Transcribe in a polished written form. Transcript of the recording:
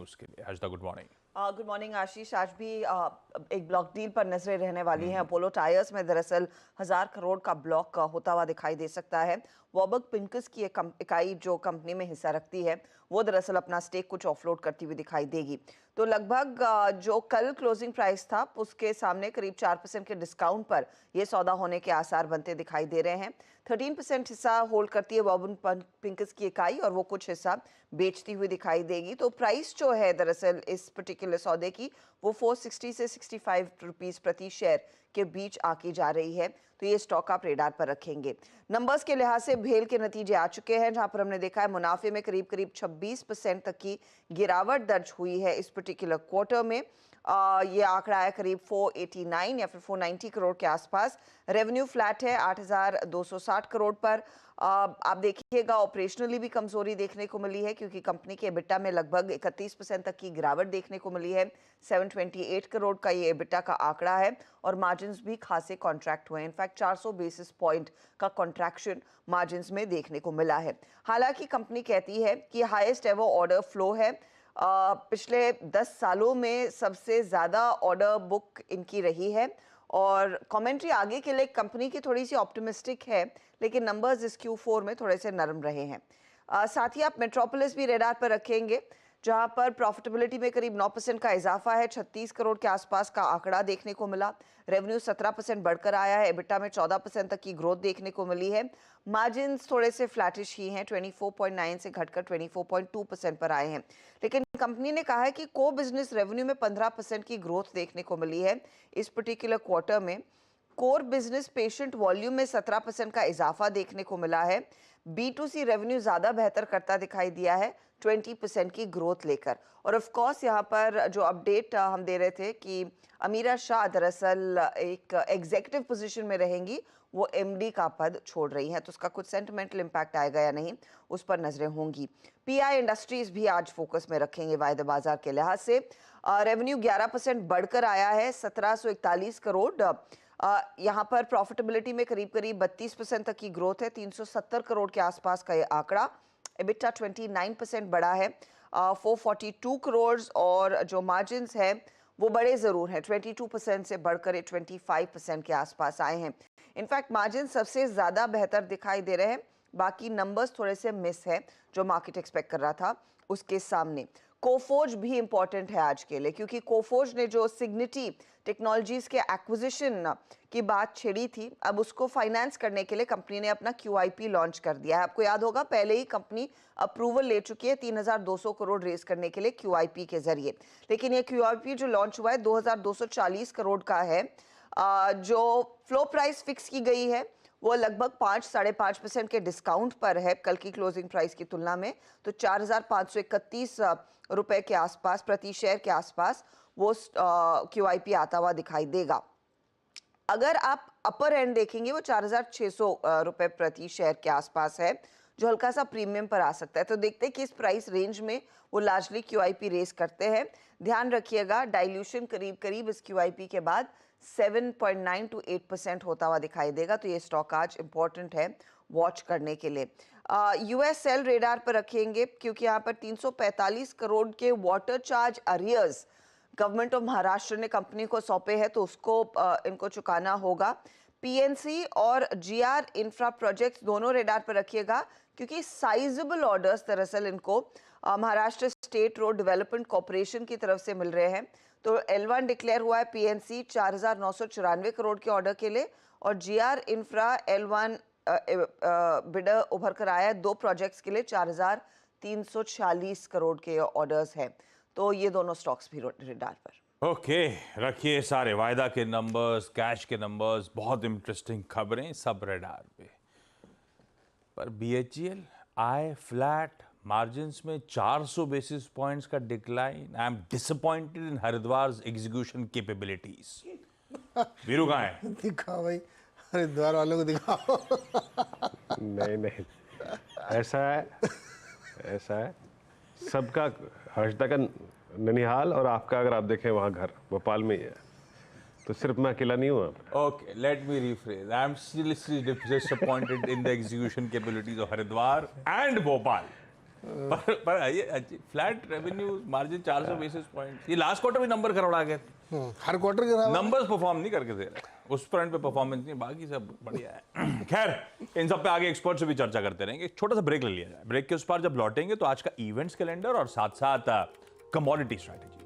उसके लिए। Harshada, good morning. Good morning Ashish. आज भी एक ब्लॉक डील पर नजरें रहने वाली हैं। अपोलो टायर्स में दरअसल 1000 करोड़ का ब्लॉक होता हुआ दिखाई दे सकता है। वॉबर्ग पिंकस की एक इकाई जो कंपनी में हिस्सा रखती है वो दरअसल अपना स्टेक कुछ ऑफलोड करती हुई दिखाई देगी। तो लगभग जो कल क्लोजिंग प्राइस था उसके सामने करीब 4% के डिस्काउंट पर यह सौदा होने के आसार बनते दिखाई दे रहे हैं। 13% हिस्सा होल्ड करती है वॉबर्ग पिंकस की इकाई और वो कुछ हिस्सा बेचती हुई दिखाई देगी। तो प्राइस जो है दरअसल इस पर्टिकुलर सौदे की वो 460 से 65 रुपीस प्रति शेयर के बीच आकी जा रही है। तो ये स्टॉक आप रेडार पर रखेंगे। नंबर्स के लिहाज से भेल के नतीजे आ चुके हैं, जहां पर हमने देखा है मुनाफे में करीब 26% तक की गिरावट दर्ज हुई है इस पर्टिकुलर क्वार्टर में। ये आंकड़ा है करीब 489 या फिर 490 करोड़ के आसपास। रेवेन्यू फ्लैट है 8260 करोड़ पर। आप देखिएगा ऑपरेशनली भी कमजोरी देखने को मिली है, क्योंकि कंपनी के एबिटा में लगभग 31% तक की गिरावट देखने को मिली है। 728 करोड़ का ये एबिटा का आंकड़ा है और मार्जिन्स भी खासे कॉन्ट्रैक्ट हुए हैं। इनफैक्ट 400 बेसिस पॉइंट का कॉन्ट्रैक्शन मार्जिन्स में देखने को मिला है। हालांकि कंपनी कहती है कि हाईएस्ट एवर ऑर्डर फ्लो है। पिछले 10 सालों में सबसे ज़्यादा ऑर्डर बुक इनकी रही है और कमेंट्री आगे के लिए कंपनी की थोड़ी सी ऑप्टिमिस्टिक है, लेकिन नंबर्स इस Q4 में थोड़े से नरम रहे हैं। साथ ही आप मेट्रोपोलिस भी रेडार पर रखेंगे, जहां पर प्रॉफिटेबिलिटी में करीब 9% का इजाफा है। 36 करोड़ के आसपास का आंकड़ा देखने को मिला। रेवेन्यू 17% बढ़कर आया है। एबिटा में 14% तक की ग्रोथ देखने को मिली है। मार्जिन्स थोड़े से फ्लैटिश ही हैं, 24.9 से घटकर 24.2% पर आए हैं। लेकिन कंपनी ने कहा है कि को बिजनेस रेवेन्यू में 15% की ग्रोथ देखने को मिली है इस पर्टिकुलर क्वार्टर में। कोर बिजनेस पेशेंट वॉल्यूम में 17% का इजाफा देखने को मिला है। B2C रेवेन्यू ज्यादा बेहतर करता दिखाई दिया है 20% की ग्रोथ लेकर। और ऑफ कोर्स यहाँ पर जो अपडेट हम दे रहे थे कि अमीरा शाह दरअसल एक एग्जीक्यूटिव पोजीशन में रहेंगी, वो MD का पद छोड़ रही हैं, तो उसका कुछ सेंटिमेंटल इम्पैक्ट आएगा या नहीं उस पर नजरें होंगी। PI इंडस्ट्रीज भी आज फोकस में रखेंगे वायदे बाजार के लिहाज से। रेवेन्यू 11% बढ़कर आया है 1741 करोड़। यहाँ पर प्रॉफिटेबिलिटी में करीब 32% तक की ग्रोथ है, 370 करोड़ के आसपास का ये आंकड़ा। एबिटा 29% बढ़ा है 442 करोड़ और जो मार्जिन्स है वो बड़े जरूर हैं, 22% से बढ़कर 25% के आसपास आए हैं। इनफैक्ट मार्जिन सबसे ज्यादा बेहतर दिखाई दे रहे हैं, बाकी नंबर्स थोड़े से मिस है जो मार्केट एक्सपेक्ट कर रहा था उसके सामने। कोफोर्ज भी इंपॉर्टेंट है आज के लिए, क्योंकि कोफोर्ज ने जो सिग्निटी टेक्नोलॉजीज के एक्विजिशन की बात छेड़ी थी, अब उसको फाइनेंस करने के लिए कंपनी ने अपना QIP लॉन्च कर दिया है। आपको याद होगा पहले ही कंपनी अप्रूवल ले चुकी है 3200 करोड़ रेज करने के लिए QIP के जरिए। लेकिन ये QIP जो लॉन्च हुआ है 2240 करोड़ का है। जो फ्लो प्राइस फिक्स की गई है वो लगभग 5-5.5% के डिस्काउंट पर है कल की क्लोजिंग प्राइस की तुलना में। तो 4531 रुपए के आसपास प्रति शेयर के आसपास वो QIP आता हुआ दिखाई देगा। अगर आप अपर एंड देखेंगे वो 4600 रुपए प्रति शेयर के आसपास है, जो हल्का सा प्रीमियम पर आ सकता है। तो देखते हैं कि इस प्राइस रेंज में वो लार्जली QIP रेस करते हैं। ध्यान रखिएगा डाइल्यूशन करीब इस QIP के बाद 7.9 to 8% होता हुआ दिखाई देगा। तो ये स्टॉक आज इंपॉर्टेंट है वॉच करने के लिए। USL रेडार पर रखेंगे, क्योंकि यहाँ पर 345 करोड़ के water charge arrears government of Maharashtra ने कंपनी को सौंपे हैं, तो उसको इनको चुकाना होगा। PNC और GR इंफ्रा प्रोजेक्ट्स दोनों रेडार पर रखिएगा, क्योंकि साइजेबल ऑर्डर्स दरअसल इनको Maharashtra state road development corporation की तरफ से मिल रहे हैं। तो L1 डिक्लेयर हुआ है PNC 4994 करोड़ के ऑर्डर के लिए, और GR इंफ्रा L1 बिडर उभर कर आया है 2 प्रोजेक्ट्स के लिए 4346 करोड़ के ऑर्डर्स हैं। तो ये दोनों स्टॉक्स भी रेडार पर। ओके, रखिए सारे वायदा के नंबर्स, कैश के नंबर्स, बहुत इंटरेस्टिंग खबरें सब रेडार पे। पर BHEL आए फ्लैट, मार्जिन्स में 400 बेसिस पॉइंट्स का decline. I am disappointed in Haridwar execution capabilities. Veeru कहाँ है? दिखाओ भाई, हरिद्वार वालों को दिखाओ। नहीं, ऐसा है सबका। हर्षदा का ननिहाल और आपका अगर आप देखें वहाँ घर भोपाल में ही है, तो सिर्फ मैं अकेला नहीं हूँ। Okay, let me rephrase. I am still disappointed in the execution capabilities of Haridwar and Bhopal. पर ये flat revenue margin 400 basis point, ये लास्ट क्वार्टर भी नंबर करवड़ा गए, हर क्वार्टर के रहा नंबर्स परफॉर्म नहीं करके दे रहे, उस फ्रंट पे परफॉर्मेंस नहीं, बाकी सब बढ़िया है। खैर इन सब पे आगे एक्सपर्ट से भी चर्चा करते रहेंगे। एक छोटा सा ब्रेक ले लिया जाए, ब्रेक के उस पार जब लौटेंगे तो आज का इवेंट्स कैलेंडर और साथ साथ कमोडिटी स्ट्रैटेजी।